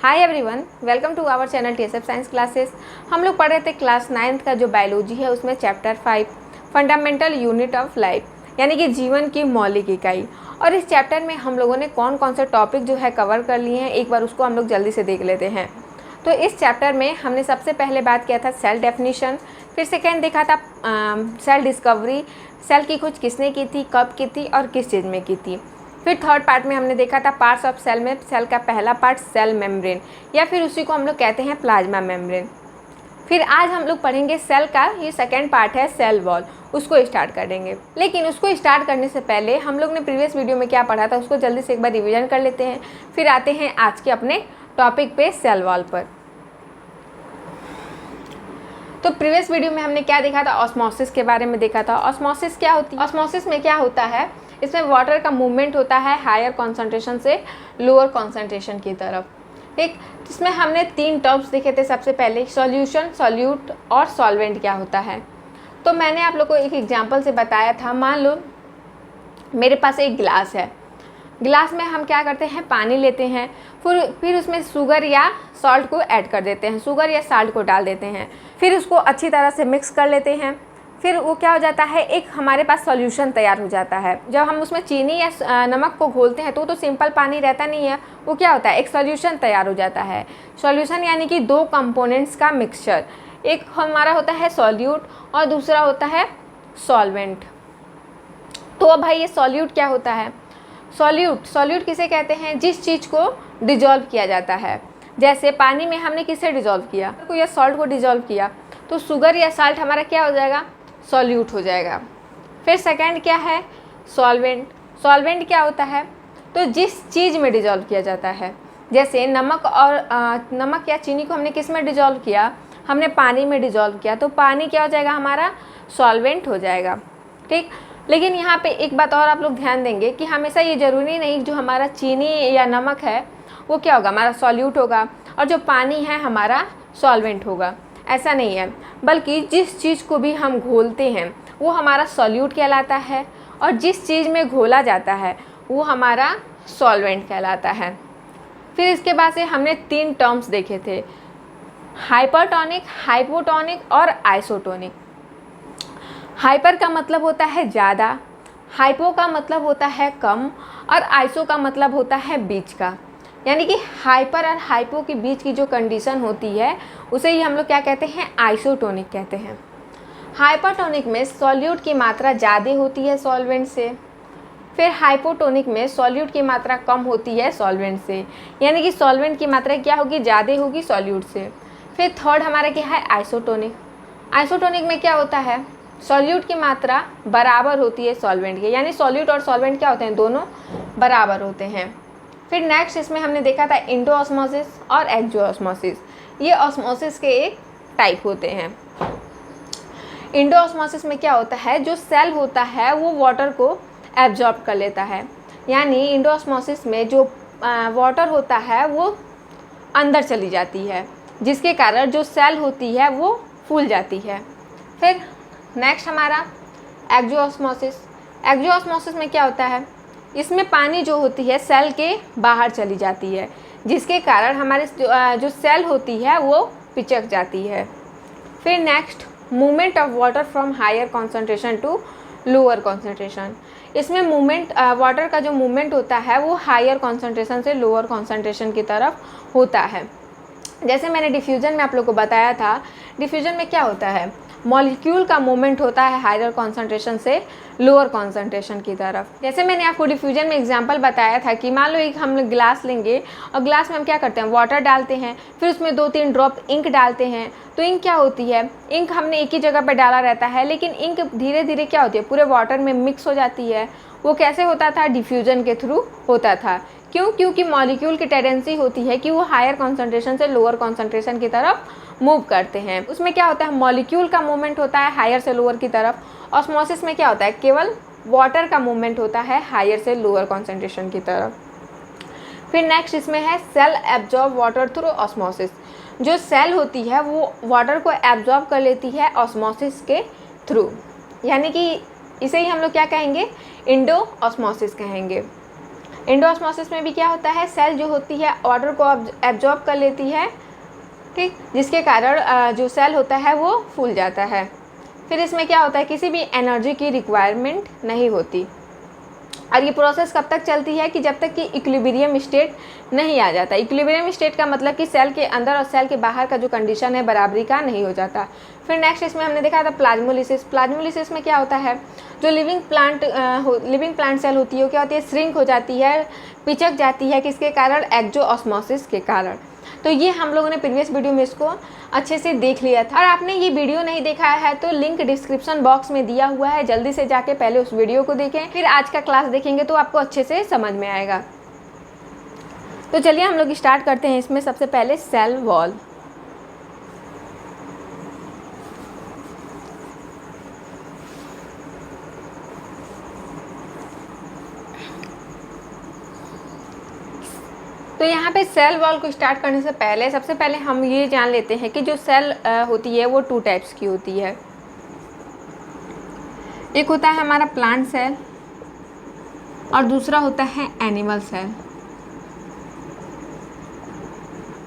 Hi everyone, welcome to our channel TSF science classes. हम लोग पढ़ रहे थे क्लास 9th का जो बायोलॉजी है उसमें chapter 5 fundamental unit of life यानी कि जीवन की मौलिक इकाई। और इस चैप्टर में हम लोगों ने कौन कौन से टॉपिक जो है कवर कर लिए हैं, एक बार उसको हम लोग जल्दी से देख लेते हैं। तो इस चैप्टर में हमने सबसे पहले बात किया था सेल डेफिनीशन, फिर सेकेंड देखा था सेल डिस्कवरी, सेल की खोज किसने की थी, कब की थी और किस चीज़ में की थी। फिर थर्ड पार्ट में हमने देखा था पार्ट्स ऑफ सेल में सेल का पहला पार्ट सेल मेम्ब्रेन या फिर उसी को हम लोग कहते हैं प्लाज्मा मेम्ब्रेन। फिर आज हम लोग पढ़ेंगे सेल का ये सेकेंड पार्ट है सेल वॉल, उसको स्टार्ट करेंगे। लेकिन उसको स्टार्ट करने से पहले हम लोग ने प्रीवियस वीडियो में क्या पढ़ा था उसको जल्दी से एक बार रिवीजन कर लेते हैं, फिर आते हैं आज के अपने टॉपिक पे सेल वॉल पर। तो प्रीवियस वीडियो में हमने क्या देखा था, ऑस्मोसिस के बारे में देखा था। ऑस्मोसिस क्या होती है? ऑस्मोसिस में क्या होता है, इसमें वाटर का मूवमेंट होता है हायर कॉन्सेंट्रेशन से लोअर कॉन्सेंट्रेशन की तरफ। ठीक, जिसमें हमने 3 टर्म्स देखे थे। सबसे पहले सॉल्यूशन, सॉल्यूट और सॉल्वेंट क्या होता है। तो मैंने आप लोग को एक एग्जांपल से बताया था। मान लो मेरे पास एक गिलास है, गिलास में हम क्या करते हैं, पानी लेते हैं, फिर उसमें शुगर या सॉल्ट को ऐड कर देते हैं, शुगर या साल्ट को डाल देते हैं, फिर उसको अच्छी तरह से मिक्स कर लेते हैं। फिर वो क्या हो जाता है, एक हमारे पास सॉल्यूशन तैयार हो जाता है। जब हम उसमें चीनी या नमक को घोलते हैं तो सिंपल पानी रहता नहीं है, वो क्या होता है, एक सॉल्यूशन तैयार हो जाता है। सॉल्यूशन यानी कि 2 कंपोनेंट्स का मिक्सचर, एक हमारा होता है सॉल्यूट और दूसरा होता है सॉल्वेंट। तो अब भाई ये सॉल्यूट क्या होता है? सॉल्यूट किसे कहते हैं, जिस चीज़ को डिजॉल्व किया जाता है। जैसे पानी में हमने किसे डिजॉल्व किया, या सॉल्ट को डिजॉल्व किया, तो शुगर या साल्ट हमारा क्या हो जाएगा, सॉल्यूट हो जाएगा। फिर सेकंड क्या है, सॉल्वेंट। सॉल्वेंट क्या होता है, तो जिस चीज़ में डिजॉल्व किया जाता है। जैसे नमक या चीनी को हमने किस में डिजॉल्व किया, हमने पानी में डिजॉल्व किया, तो पानी क्या हो जाएगा, हमारा सॉल्वेंट हो जाएगा। ठीक, लेकिन यहाँ पे एक बात और आप लोग ध्यान देंगे कि हमेशा ये ज़रूरी नहीं जो हमारा चीनी या नमक है वो क्या होगा, हमारा सॉल्यूट होगा और जो पानी है हमारा सॉल्वेंट होगा, ऐसा नहीं है। बल्कि जिस चीज़ को भी हम घोलते हैं वो हमारा सॉल्यूट कहलाता है और जिस चीज़ में घोला जाता है वो हमारा सॉल्वेंट कहलाता है। फिर इसके बाद से हमने 3 टर्म्स देखे थे, हाइपरटोनिक, हाइपोटोनिक और आइसोटोनिक। हाइपर का मतलब होता है ज़्यादा, हाइपो का मतलब होता है कम और आइसो का मतलब होता है बीच का। यानी कि हाइपर और हाइपो के बीच की जो कंडीशन होती है उसे ही हम लोग क्या कहते हैं, आइसोटोनिक कहते हैं। हाइपरटोनिक में सॉल्यूट की मात्रा ज़्यादा होती है सॉल्वेंट से, फिर हाइपोटोनिक में सॉल्यूट की मात्रा कम होती है सॉल्वेंट से। यानी कि सॉल्वेंट की मात्रा क्या होगी, ज़्यादा होगी सॉल्यूट से। फिर थर्ड हमारा क्या है, आइसोटोनिक। आइसोटोनिक में क्या होता है, सॉल्यूट की मात्रा बराबर होती है सॉल्वेंट के, यानी सॉल्यूट और सॉल्वेंट क्या होते हैं, दोनों बराबर होते हैं। फिर नेक्स्ट इसमें हमने देखा था इंडो ऑस्मोसिस और एक्सो ऑस्मोसिस। ये ऑस्मोसिस के एक टाइप होते हैं। इंडो ऑस्मोसिस में क्या होता है, जो सेल होता है वो वाटर को एब्जॉर्ब कर लेता है। यानी इंडो ऑस्मोसिस में जो वाटर होता है वो अंदर चली जाती है, जिसके कारण जो सेल होती है वो फूल जाती है। फिर नेक्स्ट हमारा एक्सो ऑस्मोसिस। एक्सो ऑस्मोसिस में क्या होता है, इसमें पानी जो होती है सेल के बाहर चली जाती है, जिसके कारण हमारे जो सेल होती है वो पिचक जाती है। फिर next movement of water from higher concentration to lower concentration. इसमें मूवमेंट वाटर का जो मूवमेंट होता है वो हायर कॉन्सेंट्रेशन से लोअर कॉन्सेंट्रेशन की तरफ होता है। जैसे मैंने डिफ्यूजन में आप लोग को बताया था, डिफ्यूजन में क्या होता है, मॉलिक्यूल का मूवमेंट होता है हायर कॉन्सेंट्रेशन से लोअर कॉन्सेंट्रेशन की तरफ। जैसे मैंने आपको डिफ्यूजन में एग्जांपल बताया था कि मान लो एक हम लोग गिलास लेंगे और गिलास में हम क्या करते हैं, वाटर डालते हैं, फिर उसमें 2-3 ड्रॉप इंक डालते हैं। तो इंक क्या होती है, इंक हमने एक ही जगह पर डाला रहता है, लेकिन इंक धीरे धीरे क्या होती है, पूरे वाटर में मिक्स हो जाती है। वो कैसे होता था, डिफ्यूजन के थ्रू होता था। क्यों? क्योंकि मॉलिक्यूल की टेंडेंसी होती है कि वो हायर कॉन्सेंट्रेशन से लोअर कॉन्सेंट्रेशन की तरफ मूव करते हैं। उसमें क्या होता है, मॉलिक्यूल का मूवमेंट होता है हायर से लोअर की तरफ। ऑस्मोसिस में क्या होता है, केवल वाटर का मूवमेंट होता है हायर से लोअर कॉन्सेंट्रेशन की तरफ। फिर नेक्स्ट इसमें है cell absorb water through osmosis. जो सेल होती है वो वाटर को एब्जॉर्ब कर लेती है ऑस्मोसिस के थ्रू, यानी कि इसे ही हम लोग क्या कहेंगे, इंडो ऑस्मोसिस कहेंगे। एंडोऑस्मोसिस में भी क्या होता है, सेल जो होती है वाटर को एब्जॉर्ब कर लेती है, ठीक, जिसके कारण जो सेल होता है वो फूल जाता है। फिर इसमें क्या होता है, किसी भी एनर्जी की रिक्वायरमेंट नहीं होती। और ये प्रोसेस कब तक चलती है कि जब तक कि इक्विलिब्रियम स्टेट नहीं आ जाता। इक्विलिब्रियम स्टेट का मतलब कि सेल के अंदर और सेल के बाहर का जो कंडीशन है बराबरी का नहीं हो जाता। फिर नेक्स्ट इसमें हमने देखा था प्लाज्मोलिसिस। प्लाज्मोलिसिस में क्या होता है, जो लिविंग प्लांट सेल होती है वो क्या होती है, श्रिंक हो जाती है, पिचक जाती है, किसके कारण, एक्सोऑस्मोसिस के कारण। तो ये हम लोगों ने प्रीवियस वीडियो में इसको अच्छे से देख लिया था। और आपने ये वीडियो नहीं देखा है तो लिंक डिस्क्रिप्शन बॉक्स में दिया हुआ है, जल्दी से जाके पहले उस वीडियो को देखें, फिर आज का क्लास देखेंगे तो आपको अच्छे से समझ में आएगा। तो चलिए हम लोग स्टार्ट करते हैं। इसमें सबसे पहले सेल वॉल। तो यहाँ पे सेल वॉल को स्टार्ट करने से पहले सबसे पहले हम ये जान लेते हैं कि जो सेल होती है वो 2 टाइप्स की होती है। एक होता है हमारा प्लांट सेल और दूसरा होता है एनिमल सेल।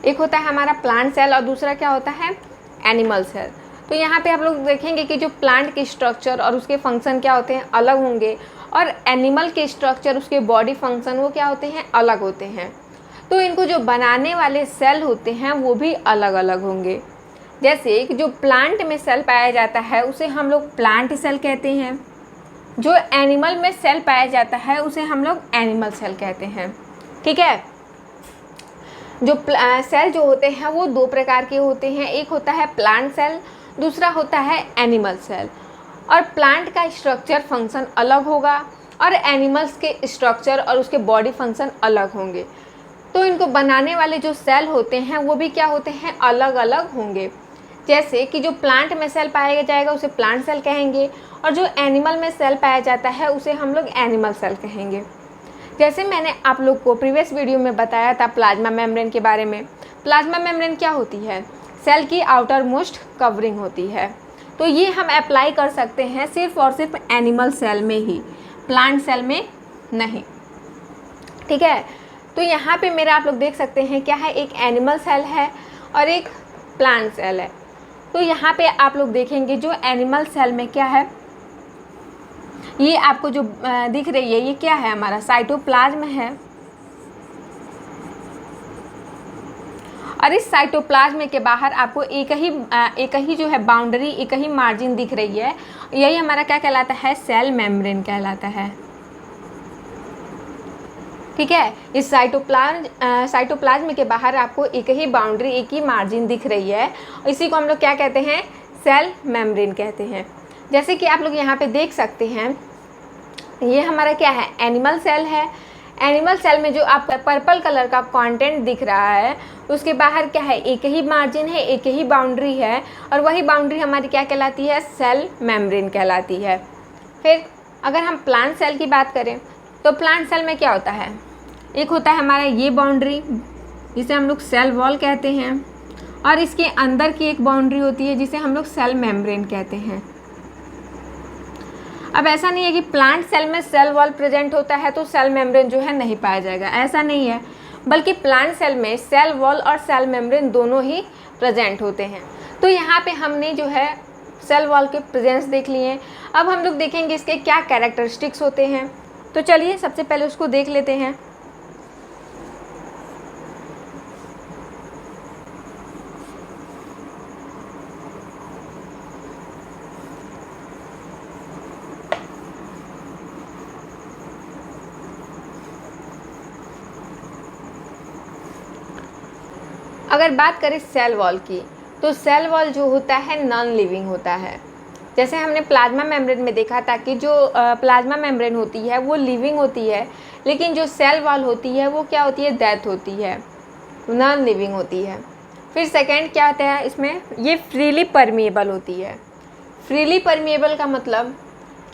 एक होता है हमारा प्लांट सेल और दूसरा क्या होता है, एनिमल सेल। तो यहाँ पे आप लोग देखेंगे कि जो प्लांट के स्ट्रक्चर और उसके फंक्शन क्या होते हैं, अलग होंगे, और एनिमल के स्ट्रक्चर, उसके बॉडी फंक्शन वो क्या होते हैं, अलग होते हैं। तो इनको जो बनाने वाले सेल होते हैं वो भी अलग अलग होंगे। जैसे कि जो प्लांट में सेल पाया जाता है उसे हम लोग प्लांट सेल कहते हैं, जो एनिमल में सेल पाया जाता है उसे हम लोग एनिमल सेल कहते हैं, ठीक है। जो सेल जो होते हैं वो 2 प्रकार के होते हैं, एक होता है प्लांट सेल, दूसरा होता है एनिमल सेल। और प्लांट का स्ट्रक्चर फंक्शन अलग होगा और एनिमल्स के स्ट्रक्चर और उसके बॉडी फंक्शन अलग होंगे। तो इनको बनाने वाले जो सेल होते हैं वो भी क्या होते हैं, अलग अलग होंगे। जैसे कि जो प्लांट में सेल पाया जाएगा उसे प्लांट सेल कहेंगे और जो एनिमल में सेल पाया जाता है उसे हम लोग एनिमल सेल कहेंगे। जैसे मैंने आप लोग को प्रीवियस वीडियो में बताया था प्लाज्मा मेम्ब्रेन के बारे में। प्लाज्मा मेम्ब्रेन क्या होती है, सेल की आउटर मोस्ट कवरिंग होती है। तो ये हम अप्लाई कर सकते हैं सिर्फ और सिर्फ एनिमल सेल में ही, प्लांट सेल में नहीं, ठीक है। तो यहाँ पे मेरा आप लोग देख सकते हैं क्या है, एक एनिमल सेल है और एक प्लांट सेल है। तो यहाँ पे आप लोग देखेंगे जो एनिमल सेल में क्या है, ये आपको जो दिख रही है ये क्या है, हमारा साइटोप्लाज्म है। और इस साइटोप्लाज्म के बाहर आपको एक ही जो है बाउंड्री, एक ही मार्जिन दिख रही है, यही हमारा क्या कहलाता है, सेल मेम्ब्रेन कहलाता है, ठीक है। इस साइटोप्लाज्म के बाहर आपको एक ही बाउंड्री, एक ही मार्जिन दिख रही है, इसी को हम लोग क्या कहते हैं, सेल मेम्ब्रेन कहते हैं। जैसे कि आप लोग यहाँ पे देख सकते हैं ये हमारा क्या है, एनिमल सेल है। एनिमल सेल में जो आपका पर्पल कलर का कंटेंट दिख रहा है उसके बाहर क्या है, एक ही मार्जिन है, एक ही बाउंड्री है, और वही बाउंड्री हमारी क्या कहलाती है, सेल मेम्ब्रेन कहलाती है। फिर अगर हम प्लांट सेल की बात करें तो प्लांट सेल में क्या होता है, एक होता है हमारा ये बाउंड्री जिसे हम लोग सेल वॉल कहते हैं, और इसके अंदर की एक बाउंड्री होती है जिसे हम लोग सेल मेम्ब्रेन कहते हैं। अब ऐसा नहीं है कि प्लांट सेल में सेल वॉल प्रेजेंट होता है तो सेल मेम्ब्रेन जो है नहीं पाया जाएगा, ऐसा नहीं है, बल्कि प्लांट सेल में सेल वॉल और सेल मेम्ब्रेन दोनों ही प्रेजेंट होते हैं। तो यहाँ पे हमने जो है सेल वॉल के प्रेजेंस देख लिए। अब हम लोग देखेंगे इसके क्या कैरेक्टरिस्टिक्स होते हैं। तो चलिए सबसे पहले उसको देख लेते हैं। अगर बात करें सेल वॉल की तो सेल वॉल जो होता है नॉन लिविंग होता है। जैसे हमने प्लाज्मा मेम्ब्रेन में देखा था कि जो प्लाज्मा मेम्ब्रेन होती है वो लिविंग होती है, लेकिन जो सेल वॉल होती है वो क्या होती है, डेथ होती है, नॉन लिविंग होती है। फिर सेकंड क्या होता है इसमें, ये फ्रीली परमिएबल होती है। फ्रीली परमिएबल का मतलब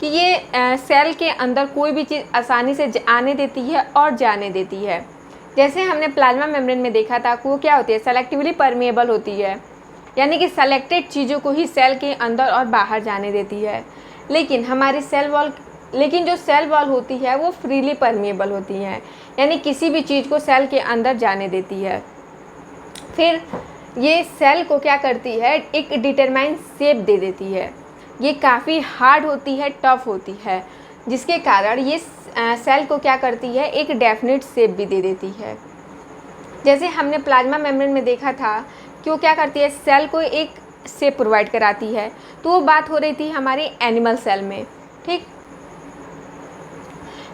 कि ये सेल के अंदर कोई भी चीज़ आसानी से आने देती है और जाने देती है। जैसे हमने प्लाज्मा मेम्ब्रेन में देखा था कि वो क्या होती है, सेलेक्टिवली परमिएबल होती है, यानी कि सेलेक्टेड चीज़ों को ही सेल के अंदर और बाहर जाने देती है। लेकिन हमारी सेल वॉल लेकिन जो सेल वॉल होती है वो फ्रीली परमिएबल होती हैं, यानी किसी भी चीज़ को सेल के अंदर जाने देती है। फिर ये सेल को क्या करती है, एक डिटरमाइंड शेप दे देती है। ये काफ़ी हार्ड होती है, टफ होती है, जिसके कारण ये सेल को क्या करती है, एक डेफिनेट शेप भी दे देती है। जैसे हमने प्लाज्मा मेम्ब्रेन में देखा था कि वो क्या करती है, सेल को एक शेप प्रोवाइड कराती है। तो वो बात हो रही थी हमारी एनिमल सेल में, ठीक।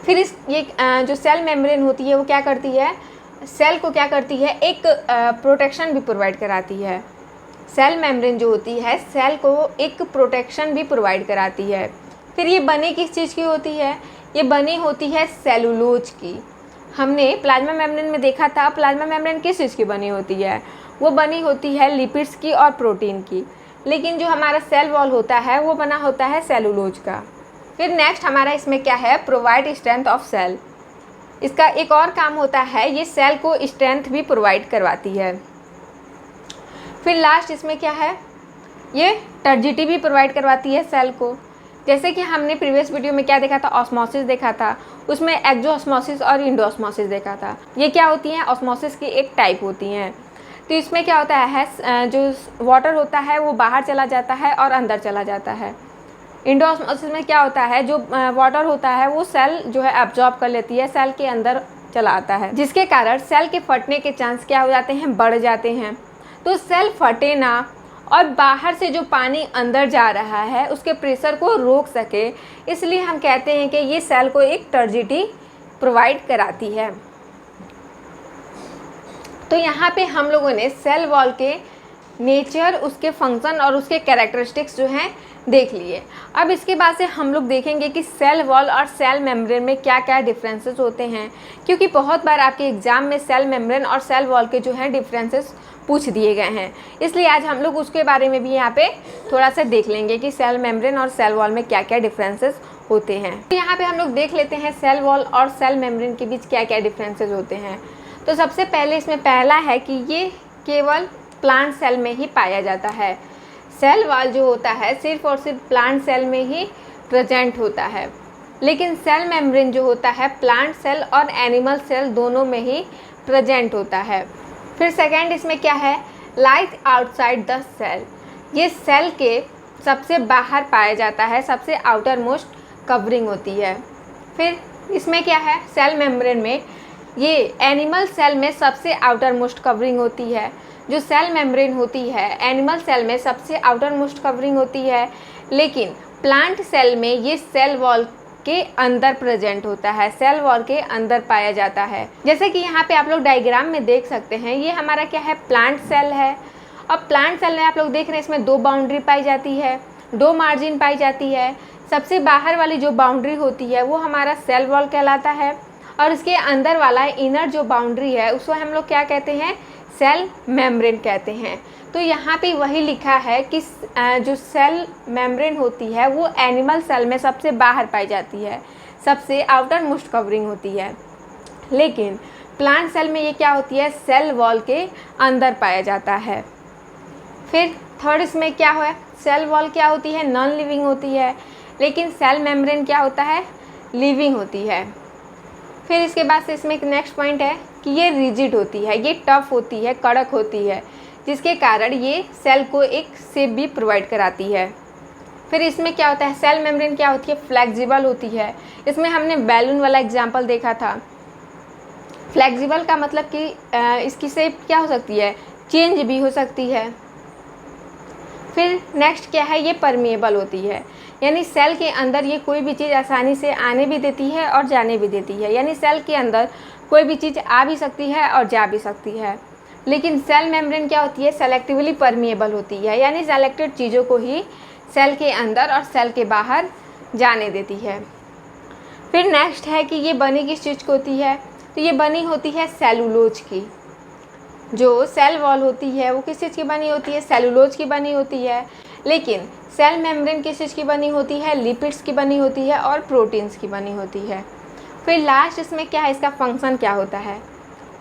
फिर ये जो सेल मेम्ब्रेन होती है वो क्या करती है, सेल को क्या करती है, एक प्रोटेक्शन भी प्रोवाइड कराती है। सेल मेम्ब्रेन जो होती है सेल को एक प्रोटेक्शन भी प्रोवाइड कराती है। फिर ये बनी किस चीज़ की होती है, ये बनी होती है सेलुलोज की। हमने प्लाज्मा मेम्ब्रेन में देखा था, प्लाज्मा मेम्ब्रेन किस चीज़ की बनी होती है, वो बनी होती है लिपिड्स की और प्रोटीन की। लेकिन जो हमारा सेल वॉल होता है वो बना होता है सेलुलोज का। फिर नेक्स्ट हमारा इसमें क्या है, प्रोवाइड स्ट्रेंथ ऑफ सेल। इसका एक और काम होता है, ये सेल को स्ट्रेंथ भी प्रोवाइड करवाती है। फिर लास्ट इसमें क्या है, ये टर्जिटी भी प्रोवाइड करवाती है सेल को। जैसे कि हमने प्रीवियस वीडियो में क्या देखा था, ऑस्मोसिस देखा था, उसमें एक्सोऑस्मोसिस और इंडोऑस्मोसिस देखा था। ये क्या होती हैं, ऑस्मोसिस की एक टाइप होती हैं। तो इसमें क्या होता है, जो वाटर होता है वो बाहर चला जाता है और अंदर चला जाता है। इंडोऑस्मोसिस में क्या होता है, जो वाटर होता है वो सेल जो है एब्जॉर्ब कर लेती है, सेल के अंदर चला आता है, जिसके कारण सेल के फटने के चांस क्या हो जाते हैं, बढ़ जाते हैं। तो सेल फटे ना और बाहर से जो पानी अंदर जा रहा है उसके प्रेशर को रोक सके, इसलिए हम कहते हैं कि ये सेल को एक टर्जिटी प्रोवाइड कराती है। तो यहाँ पे हम लोगों ने सेल वॉल के नेचर, उसके फंक्शन और उसके कैरेक्टरिस्टिक्स जो हैं देख लिए। अब इसके बाद से हम लोग देखेंगे कि सेल वॉल और सेल मेम्ब्रेन में क्या क्या डिफरेंसेस होते हैं, क्योंकि बहुत बार आपके एग्ज़ाम में सेल मेम्ब्रेन और सेल वॉल के जो हैं डिफरेंसेस पूछ दिए गए हैं। इसलिए आज हम लोग उसके बारे में भी यहाँ पे थोड़ा सा देख लेंगे कि सेल मेम्ब्रेन और सेल वॉल में क्या क्या डिफरेंसेस होते हैं। तो यहाँ पे हम लोग देख लेते हैं सेल वॉल और सेल मेम्ब्रेन के बीच क्या क्या डिफरेंसेस होते हैं। तो सबसे पहले इसमें पहला है कि ये केवल प्लांट सेल में ही पाया जाता है। सेल वॉल जो होता है सिर्फ और सिर्फ प्लांट सेल में ही प्रेजेंट होता है, लेकिन सेल मेम्ब्रेन जो होता है प्लांट सेल और एनिमल सेल दोनों में ही प्रेजेंट होता है। फिर सेकेंड इसमें क्या है, लाइज आउटसाइड द सेल। ये सेल के सबसे बाहर पाया जाता है, सबसे आउटर मोस्ट कवरिंग होती है। फिर इसमें क्या है, सेल मेम्ब्रेन में ये एनिमल सेल में सबसे आउटर मोस्ट कवरिंग होती है। जो सेल मेम्ब्रेन होती है एनिमल सेल में सबसे आउटर मोस्ट कवरिंग होती है, लेकिन प्लांट सेल में ये सेल वॉल के अंदर प्रेजेंट होता है, सेल वॉल के अंदर पाया जाता है। जैसे कि यहाँ पे आप लोग डायग्राम में देख सकते हैं, ये हमारा क्या है, प्लांट सेल है। अब प्लांट सेल में आप लोग देख रहे हैं इसमें 2 बाउंड्री पाई जाती है, 2 मार्जिन पाई जाती है। सबसे बाहर वाली जो बाउंड्री होती है वो हमारा सेल वॉल कहलाता है, और इसके अंदर वाला इनर जो बाउंड्री है उसको हम लोग क्या कहते हैं, सेल मेम्ब्रेन कहते हैं। तो यहाँ पे वही लिखा है कि जो सेल मेम्ब्रेन होती है वो एनिमल सेल में सबसे बाहर पाई जाती है, सबसे आउटर मोस्ट कवरिंग होती है, लेकिन प्लांट सेल में ये क्या होती है, सेल वॉल के अंदर पाया जाता है। फिर थर्ड इसमें क्या है, सेल वॉल क्या होती है, नॉन लिविंग होती है, लेकिन सेल मेम्ब्रेन क्या होता है, लिविंग होती है। फिर इसके बाद से इसमें एक नेक्स्ट पॉइंट है कि ये रिजिड होती है, ये टफ होती है, कड़क होती है, जिसके कारण ये सेल को एक शेप भी प्रोवाइड कराती है। फिर इसमें क्या होता है, सेल मेम्ब्रेन क्या होती है, फ्लेक्सिबल होती है। इसमें हमने बैलून वाला एग्जांपल देखा था। फ्लेक्सिबल का मतलब कि इसकी शेप क्या हो सकती है, चेंज भी हो सकती है। फिर नेक्स्ट क्या है, ये परमिएबल होती है, यानी सेल के अंदर ये कोई भी चीज़ आसानी से आने भी देती है और जाने भी देती है, यानी सेल के अंदर कोई भी चीज़ आ भी सकती है और जा भी सकती है। लेकिन सेल मेम्ब्रेन क्या होती है, सेलेक्टिवली परमिएबल होती है, यानी सेलेक्टेड चीज़ों को ही सेल के अंदर और सेल के बाहर जाने देती है। फिर नेक्स्ट है कि ये बनी किस चीज़ की होती है, तो ये बनी होती है सेलुलोज की। जो सेल वॉल होती है वो किस चीज़ की बनी होती है, सेलुलोज की बनी होती है, लेकिन सेल मेम्ब्रेन किस चीज़ की बनी होती है, लिपिड्स की बनी होती है और प्रोटीन्स की बनी होती है। फिर लास्ट इसमें क्या है, इसका फंक्शन क्या होता है,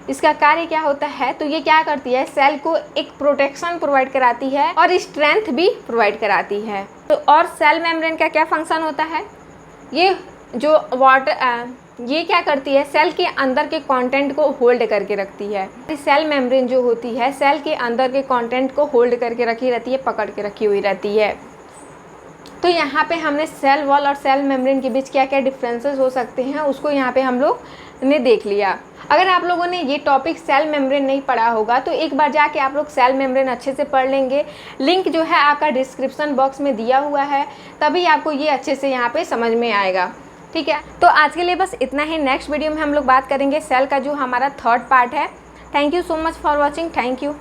इसका कार्य क्या होता है, तो ये क्या करती है, सेल को एक प्रोटेक्शन प्रोवाइड कराती है और स्ट्रेंथ भी प्रोवाइड कराती है। तो और सेल मेम्ब्रेन का क्या फंक्शन होता है, ये जो वाटर ये क्या करती है, सेल के अंदर के कंटेंट को होल्ड करके रखती है। सेल मेम्ब्रेन जो होती है सेल के अंदर के कंटेंट को होल्ड करके रखी रहती है, पकड़ के रखी हुई रहती है। तो यहाँ पे हमने सेल वॉल और सेल मेम्ब्रेन के बीच क्या क्या डिफरेंसेस हो सकते हैं उसको यहाँ पे हम लोग ने देख लिया। अगर आप लोगों ने ये टॉपिक सेल मेम्ब्रेन नहीं पढ़ा होगा तो एक बार जाके आप लोग सेल मेम्ब्रेन अच्छे से पढ़ लेंगे। लिंक जो है आपका डिस्क्रिप्शन बॉक्स में दिया हुआ है, तभी आपको ये अच्छे से यहाँ पे समझ में आएगा। ठीक है, तो आज के लिए बस इतना ही। नेक्स्ट वीडियो में हम लोग बात करेंगे सेल का जो हमारा थर्ड पार्ट है। Thank you so much for watching. Thank you.